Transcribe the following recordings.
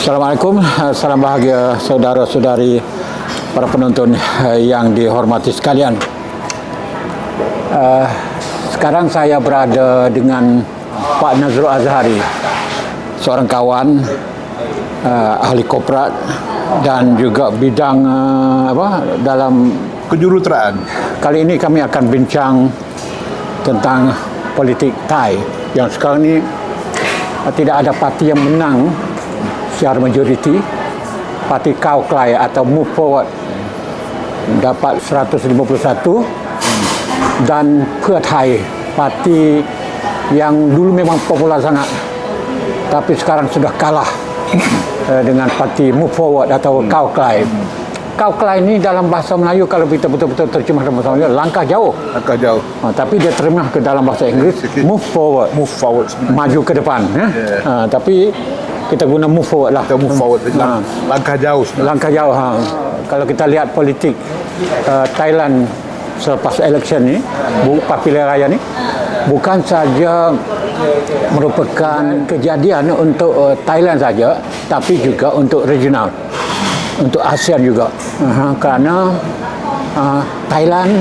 Assalamualaikum, salam bahagia saudara-saudari para penonton yang dihormati sekalian. Sekarang saya berada dengan Pak Nazrul Azhari, seorang kawan, ahli korporat dan juga bidang dalam kejuruteraan. Kali ini kami akan bincang tentang politik Thai yang sekarang ini tidak ada parti yang menang secara majoriti. Parti Cao Klai atau Move Forward dapat 151 dan Pheu Thai, parti yang dulu memang popular sangat tapi sekarang sudah kalah dengan parti Move Forward atau Cao Klai. Cao Klai ini dalam bahasa Melayu, kalau kita betul-betul terjemah dalam bahasa Melayu, langkah jauh. Langkah jauh. Tapi dia terjemah ke dalam bahasa Inggeris, move forward. Move forward sebenarnya. Maju ke depan. Tapi kita guna move forward lah. Kita move forward. Langkah jauh sebenarnya. Langkah jauh. Kalau kita lihat politik Thailand selepas election ni, pilihan raya ni, bukan saja merupakan kejadian untuk Thailand saja, tapi juga untuk regional, untuk ASEAN juga. Kerana Thailand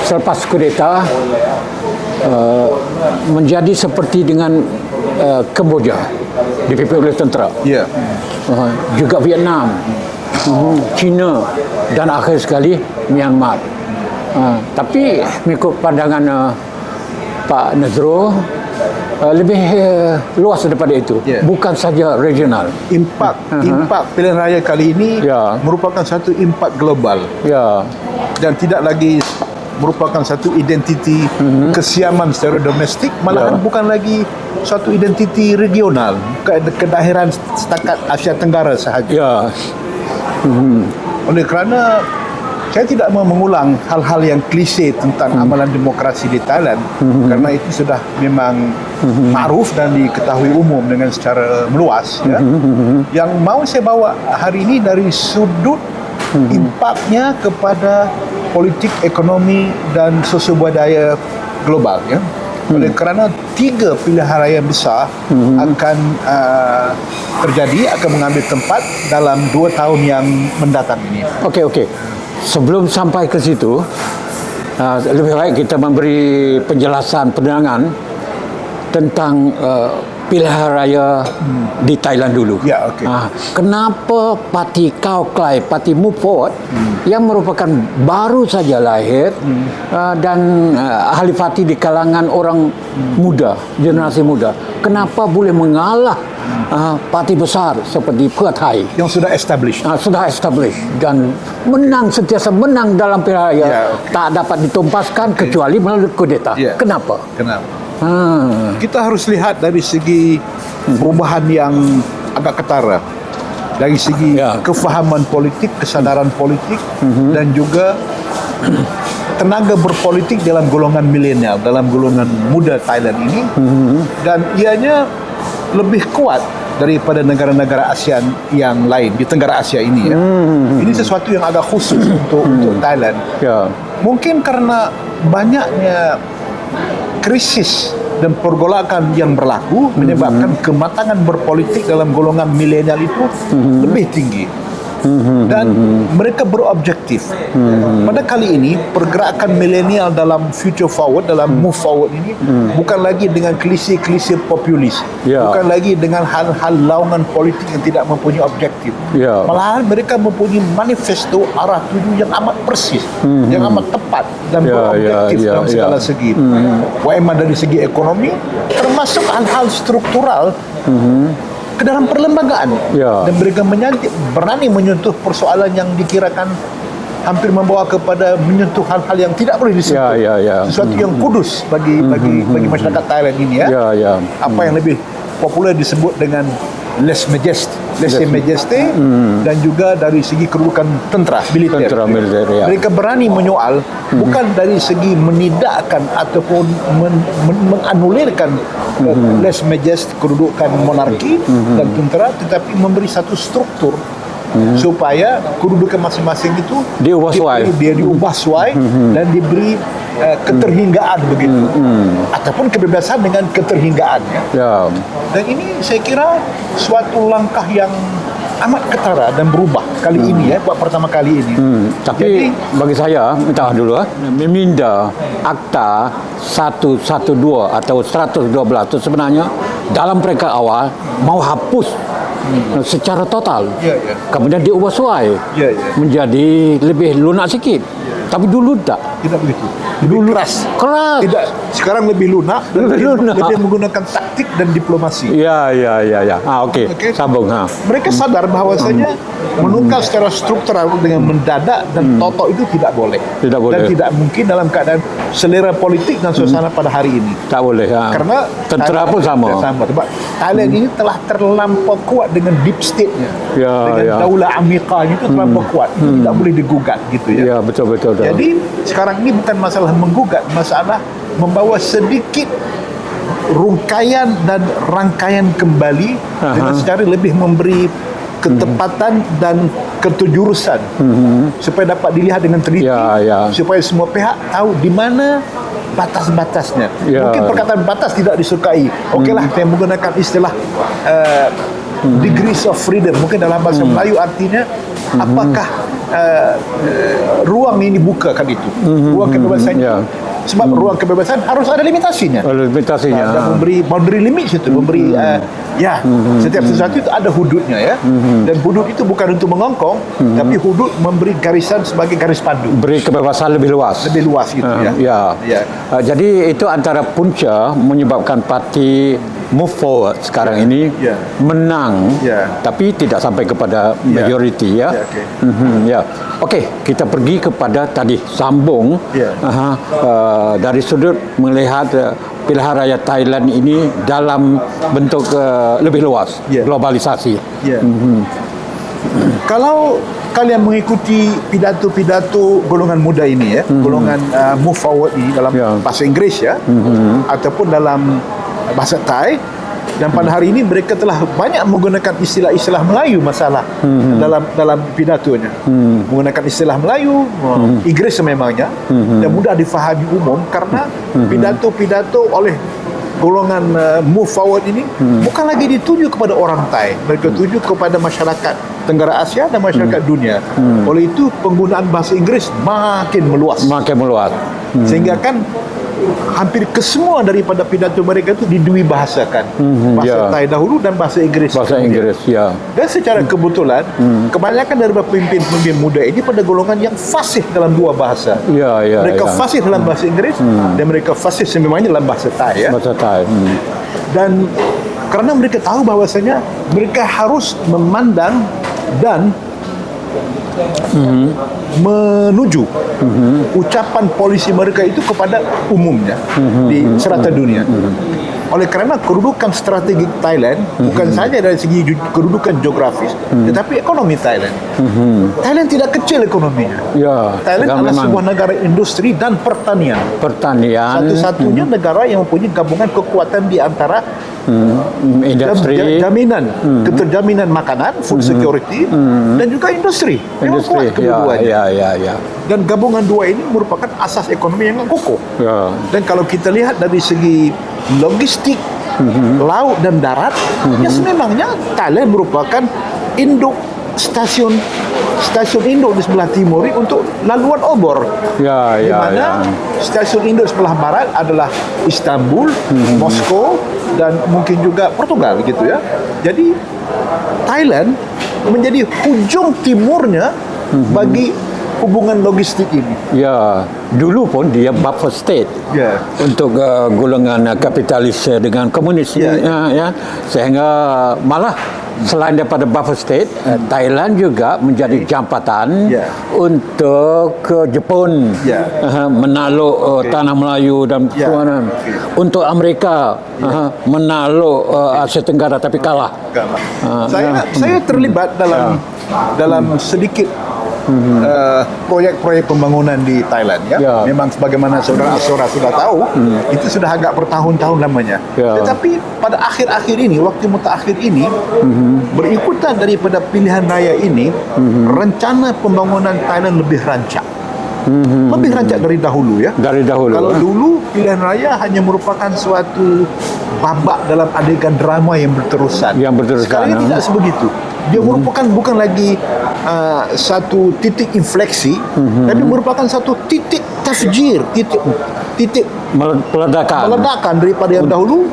selepas kudeta menjadi seperti dengan Kemboja, dipimpin oleh tentera. Ya. Juga Vietnam, China dan akhir sekali Myanmar. Tapi mengikut pandangan Pak Nazrul, lebih luas daripada itu. Bukan saja regional. Impak pilihan raya kali ini merupakan satu impak global. Dan tidak lagi merupakan satu identiti kesiaman secara domestik, malahan bukan lagi suatu identiti regional, kedaerahan setakat Asia Tenggara sahaja. Oleh kerana saya tidak mau mengulang hal-hal yang klise tentang amalan demokrasi di Thailand, karena itu sudah memang makruf dan diketahui umum dengan secara meluas. Yang mau saya bawa hari ini dari sudut impaknya kepada politik, ekonomi dan sosiobudaya global. Oleh kerana 3 pilihan raya besar akan terjadi, akan mengambil tempat dalam 2 tahun yang mendatang ini. Okey. Sebelum sampai ke situ, lebih baik kita memberi penjelasan, penerangan tentang pilihan raya di Thailand dulu. Kenapa parti Cao Klai, parti Move Forward yang merupakan baru saja lahir dan ahli parti di kalangan orang muda, generasi muda, kenapa boleh mengalah parti besar seperti Pheu Thai yang sudah established, dan sentiasa menang dalam pilihan raya, tak dapat ditumpaskan kecuali melalui kudeta. Kenapa? Kita harus lihat dari segi perubahan yang agak ketara, dari segi kefahaman politik, kesadaran politik, dan juga tenaga berpolitik dalam golongan milenial, dalam golongan muda Thailand ini, dan ianya lebih kuat daripada negara-negara ASEAN yang lain di Tenggara Asia ini. Ini sesuatu yang agak khusus untuk Thailand. Mungkin karena banyaknya krisis dan pergolakan yang berlaku menyebabkan kematangan berpolitik dalam golongan milenial itu lebih tinggi. Dan mereka berobjektif. Pada kali ini pergerakan milenial dalam future forward, dalam move forward ini bukan lagi dengan klise-klise populis, bukan lagi dengan hal-hal laungan politik yang tidak mempunyai objektif. Malahan mereka mempunyai manifesto arah tuju yang amat persis, yang amat tepat dan berobjektif dalam segala segi. Wa'imah dari segi ekonomi, termasuk hal-hal struktural ke dalam perlembagaan, dan mereka berani menyentuh persoalan yang dikirakan hampir membawa kepada menyentuh hal-hal yang tidak boleh disentuh. Sesuatu yang kudus bagi masyarakat Thailand ini. Apa yang lebih popular disebut dengan lèse majesté, dan juga dari segi kedudukan tentera militer. Mereka berani menyoal bukan dari segi menidakkan ataupun menganulirkan lèse majesté, kedudukan monarki dan tentera, tetapi memberi satu struktur supaya kedudukan masing-masing itu Diubah suai. dia diubah suai dan diberi keterhinggaan begitu, ataupun kebebasan dengan keterhinggaannya. Ya. Dan ini saya kira suatu langkah yang amat ketara dan berubah kali ini buat pertama kali ini. Tapi Jadi, bagi saya, minta dulu meminda Akta 112 atau 112 itu sebenarnya dalam peringkat awal mau hapus secara total. Ya, ya. Kemudian diubah suai Ya, ya. menjadi lebih lunak sikit. Tapi dulu tak. tidak begitu. Lebih keras. Keras. Tidak, sekarang lebih lunak dan Lebih lunak. lebih menggunakan taktik dan diplomasi. Ya. Okey. Okey. Sambung. Mereka sadar bahwasanya menukar secara struktural dengan mendadak dan totok itu tidak boleh. Tidak boleh. Dan tidak mungkin dalam keadaan selera politik dan suasana pada hari ini. Tak boleh. Karena tentera pun sama. Sebab Thailand ini telah terlampau kuat dengan deep state-nya. Ya, dengan ya. daulah amikanya itu terlampau kuat. Itu tidak boleh digugat gitu ya. Ya, betul. Jadi sekarang ini bukan masalah menggugat, masalah membawa sedikit rungkaian dan rangkaian kembali dengan secara lebih memberi ketepatan dan keterjurusan supaya dapat dilihat dengan teliti, Ya. supaya semua pihak tahu di mana batas-batasnya. Ya. Mungkin perkataan batas tidak disukai. Okeylah, saya menggunakan istilah degrees of freedom. Mungkin dalam bahasa Melayu artinya apakah ruang ini bukakan itu, ruang kebebasan itu. Ya. Sebab ruang kebebasan harus ada limitasinya. Limitasinya. Dan memberi boundary limit itu, memberi setiap sesuatu itu ada hududnya ya. Dan hudud itu bukan untuk mengongkong, tapi hudud memberi garisan sebagai garis pandu. Beri kebebasan lebih luas. Lebih luas gitu ya. Jadi itu antara punca menyebabkan parti Move Forward sekarang ini menang, tapi tidak sampai kepada majoriti ya. Okey, kita pergi kepada tadi sambung dari sudut melihat pilihan raya Thailand ini dalam bentuk lebih luas, globalisasi. Kalau kalian mengikuti pidato-pidato golongan muda ini golongan Move Forward ini dalam bahasa Inggris ataupun dalam bahasa Thai, dan pada hari ini mereka telah banyak menggunakan istilah-istilah Melayu dalam pidatonya, menggunakan istilah Melayu, Inggris sememangnya, dan mudah difahami umum karena pidato-pidato oleh golongan Move Forward ini bukan lagi dituju kepada orang Thai, mereka tuju kepada masyarakat Tenggara Asia dan masyarakat dunia. Oleh itu penggunaan bahasa Inggris makin meluas. Sehingga kan hampir kesemua daripada pidato mereka itu didui bahasakan, bahasa Thai dahulu dan bahasa Inggris. Dan secara kebetulan kebanyakan daripada pemimpin-pemimpin muda ini pada golongan yang fasih dalam dua bahasa. Mereka fasih dalam bahasa Inggris dan mereka fasih sememangnya dalam bahasa Thai Bahasa Thai. Dan karena mereka tahu bahwasanya mereka harus memandang dan menuju ucapan polisi mereka itu kepada umumnya di serata dunia. Oleh kerana kedudukan strategik Thailand bukan saja dari segi kedudukan geografis, tetapi ekonomi Thailand. Thailand tidak kecil ekonominya. Thailand adalah sebuah negara industri dan pertanian. Satu-satunya negara yang mempunyai gabungan kekuatan di antara industri, jaminan, keterjaminan makanan, food security, dan juga industri. Memang kuat kedudukannya. Dan gabungan dua ini merupakan asas ekonomi yang kokoh. Dan kalau kita lihat dari segi logistik laut dan darat, ya sememangnya Thailand merupakan induk stasiun induk di sebelah timur untuk laluan obor. Di mana stasiun induk sebelah barat adalah Istanbul, Moskow, dan mungkin juga Portugal gitu ya. Jadi Thailand menjadi hujung timurnya bagi hubungan logistik ini. Dulu pun dia buffer state untuk golongan kapitalis dengan komunis sehingga malah selain daripada buffer state, Thailand juga menjadi jambatan untuk ke Jepun menakluk tanah Melayu dan untuk Amerika menakluk Asia Tenggara tapi kalah. Saya terlibat dalam sedikit proyek-proyek pembangunan di Thailand ya. Ya. Memang sebagaimana saudara Asora sudah tahu, itu sudah agak bertahun-tahun lamanya. Ya. Tetapi pada akhir-akhir ini, waktu mutakhir ini, berikutan daripada pilihan raya ini, rencana pembangunan Thailand lebih rancak. Lebih rancak dari dahulu ya. Dari dahulu. Kalau dulu pilihan raya hanya merupakan suatu babak dalam adegan drama yang berterusan. Yang berterusan, Sekarang ini tidak sebegitu. Dia merupakan bukan lagi satu titik infleksi, tapi merupakan satu titik tafjir, titik Meledakan. meledakan daripada yang dahulu.